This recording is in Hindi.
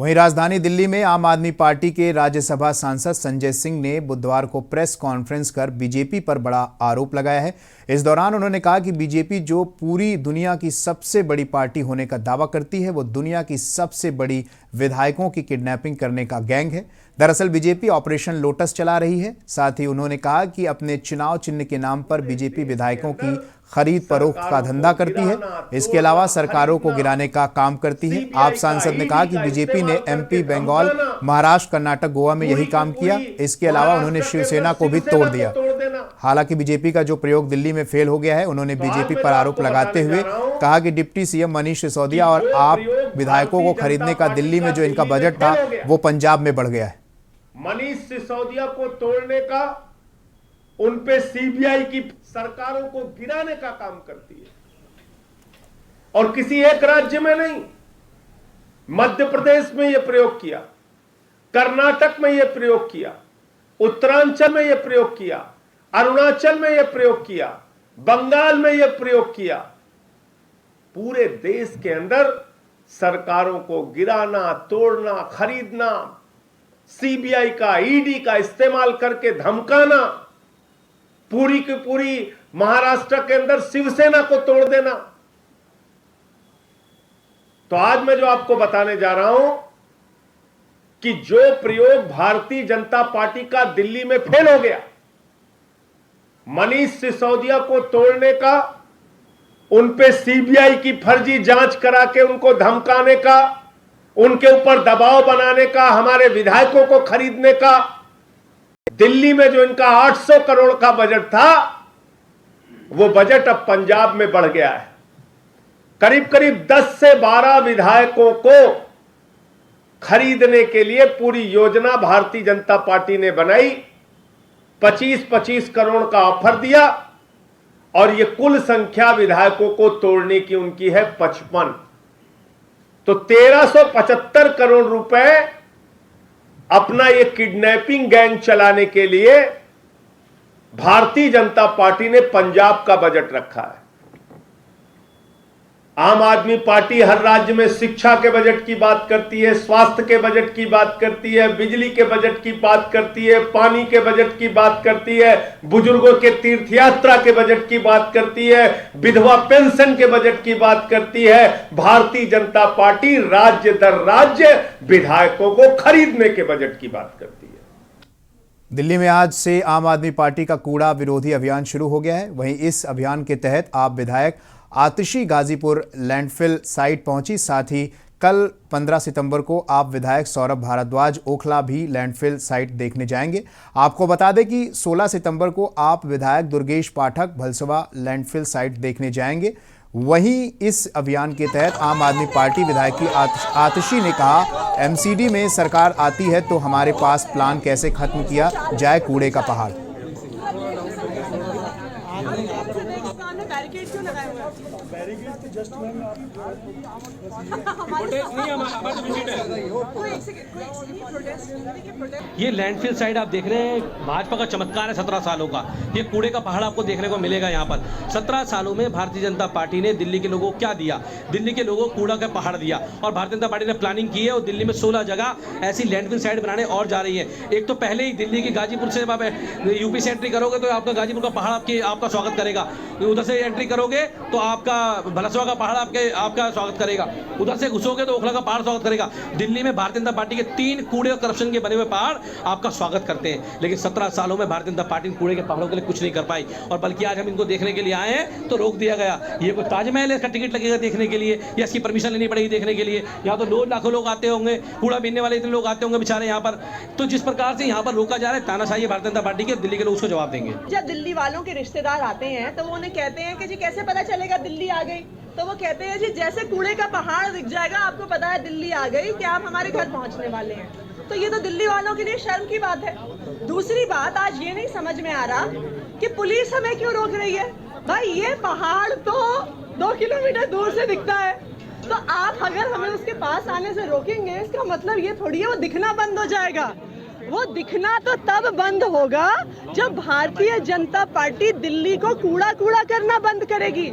वहीं राजधानी दिल्ली में आम आदमी पार्टी के राज्यसभा सांसद संजय सिंह ने बुधवार को प्रेस कॉन्फ्रेंस कर बीजेपी पर बड़ा आरोप लगाया है। इस दौरान उन्होंने कहा कि बीजेपी जो पूरी दुनिया की सबसे बड़ी पार्टी होने का दावा करती है वो दुनिया की सबसे बड़ी विधायकों की किडनैपिंग करने का गैंग है। दरअसल बीजेपी ऑपरेशन लोटस चला रही है। साथ ही उन्होंने कहा कि अपने चुनाव चिन्ह के नाम पर बीजेपी विधायकों की खरीद फरोख्त का धंधा करती है। इसके अलावा सरकारों को गिराने का काम करती है। आप सांसद ने कहा कि बीजेपी ने एमपी, बंगाल, महाराष्ट्र, कर्नाटक, गोवा में यही काम किया। इसके अलावा उन्होंने शिवसेना को भी तोड़ दिया। हालांकि बीजेपी का जो प्रयोग दिल्ली में फेल हो गया है। उन्होंने बीजेपी पर आरोप लगाते हुए कहा कि डिप्टी सीएम मनीष सिसोदिया और आप विधायकों को खरीदने का दिल्ली में जो इनका बजट था वो पंजाब में बढ़ गया है। मनीष सिसोदिया को तोड़ने का, उन पे सीबीआई की सरकारों को गिराने का काम करती है और किसी एक राज्य में नहीं। मध्य प्रदेश में यह प्रयोग किया, कर्नाटक में यह प्रयोग किया, उत्तरांचल में यह प्रयोग किया, अरुणाचल में यह प्रयोग किया, बंगाल में यह प्रयोग किया। पूरे देश के अंदर सरकारों को गिराना, तोड़ना, खरीदना, सीबीआई का, ईडी का इस्तेमाल करके धमकाना, पूरी की पूरी महाराष्ट्र के अंदर शिवसेना को तोड़ देना। तो आज मैं जो आपको बताने जा रहा हूं कि जो प्रयोग भारतीय जनता पार्टी का दिल्ली में फेल हो गया, मनीष सिसोदिया को तोड़ने का, उन पे सीबीआई की फर्जी जांच करा के उनको धमकाने का, उनके ऊपर दबाव बनाने का, हमारे विधायकों को खरीदने का, दिल्ली में जो इनका 800 करोड़ का बजट था वो बजट अब पंजाब में बढ़ गया है। करीब करीब 10 से 12 विधायकों को खरीदने के लिए पूरी योजना भारतीय जनता पार्टी ने बनाई। 25-25 करोड़ का ऑफर दिया और ये कुल संख्या विधायकों को तोड़ने की उनकी है 55। तो 1375 करोड़ रुपए अपना ये किडनैपिंग गैंग चलाने के लिए भारतीय जनता पार्टी ने पंजाब का बजट रखा है। आम आदमी पार्टी हर राज्य में शिक्षा के बजट की बात करती है, स्वास्थ्य के बजट की बात करती है, बिजली के बजट की बात करती है, पानी के बजट की बात करती है, बुजुर्गों के तीर्थ यात्रा के बजट की बात करती है, विधवा पेंशन के बजट की बात करती है। भारतीय जनता पार्टी राज्य दर राज्य विधायकों को खरीदने के बजट की बात करती है। दिल्ली में आज से आम आदमी पार्टी का कूड़ा विरोधी अभियान शुरू हो गया है। वहीं इस अभियान के तहत आप विधायक आतिशी गाजीपुर लैंडफिल साइट पहुंची। साथ ही कल 15 सितंबर को आप विधायक सौरभ भारद्वाज ओखला भी लैंडफिल साइट देखने जाएंगे। आपको बता दें कि 16 सितंबर को आप विधायक दुर्गेश पाठक भलसवा लैंडफिल साइट देखने जाएंगे। वहीं इस अभियान के तहत आम आदमी पार्टी विधायक की आतिशी ने कहा, एमसीडी में सरकार आती है तो हमारे पास प्लान कैसे खत्म किया जाए कूड़े का पहाड़। बैरिकेड क्यों लगाए हुए हैं? बैरिकेड तो जस्ट ये लैंडफिल साइड आप देख रहे हैं, भाजपा का चमत्कार है 17 सालों का। ये कूड़े का पहाड़ आपको देखने को मिलेगा यहाँ पर। 17 सालों में भारतीय जनता पार्टी ने दिल्ली के लोगों को क्या दिया? दिल्ली के लोगों को कूड़ा का पहाड़ दिया और भारतीय जनता पार्टी ने प्लानिंग की है और दिल्ली में 16 जगह ऐसी लैंडफिल साइड बनाने और जा रही है। एक तो पहले ही दिल्ली की गाजीपुर से आप यूपी से एंट्री करोगे तो आपका गाजीपुर का पहाड़ आपका स्वागत करेगा। उधर से एंट्री करोगे तो आपका भलसवा का पहाड़ आपका स्वागत करेगा। उधर से घुसोगे तो ओखला का पहाड़ स्वागत करेगा। दिल्ली में भारतीय जनता पार्टी के 3 कूड़े और करप्शन के बने हुए पहाड़ आपका स्वागत करते हैं। लेकिन 17 सालों में भारतीय जनता पार्टी कूड़े के पहाड़ों के लिए कुछ नहीं कर पाई और बल्कि आज हम इनको देखने के लिए आए हैं तो रोक दिया गया। ये कोई ताजमहल है, इसका टिकट लगेगा देखने के लिए या इसकी परमिशन लेनी पड़ेगी देखने के लिए? यहाँ तो लोग लाखों लोग आते होंगे, कूड़ा बीनने वाले इतने लोग आते होंगे बेचारे यहाँ पर। तो जिस प्रकार से यहाँ पर रोका जा रहा है, तानाशाही भारतीय जनता पार्टी के, दिल्ली के लोग उसको जवाब देंगे। जब दिल्ली वालों के रिश्तेदार आते हैं तो वो उन्हें कहते हैं कि जी कैसे पता चलेगा दिल्ली आ गई? तो वो कहते हैं जी जैसे कूड़े का पहाड़ दिख जाएगा आपको पता है दिल्ली आ गई, कि आप हमारे घर पहुंचने वाले हैं। तो ये तो दिल्ली वालों के लिए शर्म की बात है। दूसरी बात, आज ये नहीं समझ में आ रहा कि पुलिस हमें क्यों रोक रही है। भाई ये पहाड़ तो 2 किलोमीटर दूर से दिखता है, तो आप अगर हमें उसके पास आने से रोकेंगे इसका मतलब ये थोड़ी है वो दिखना बंद हो जाएगा। वो दिखना तो तब बंद होगा जब भारतीय जनता पार्टी दिल्ली को कूड़ा करना बंद करेगी।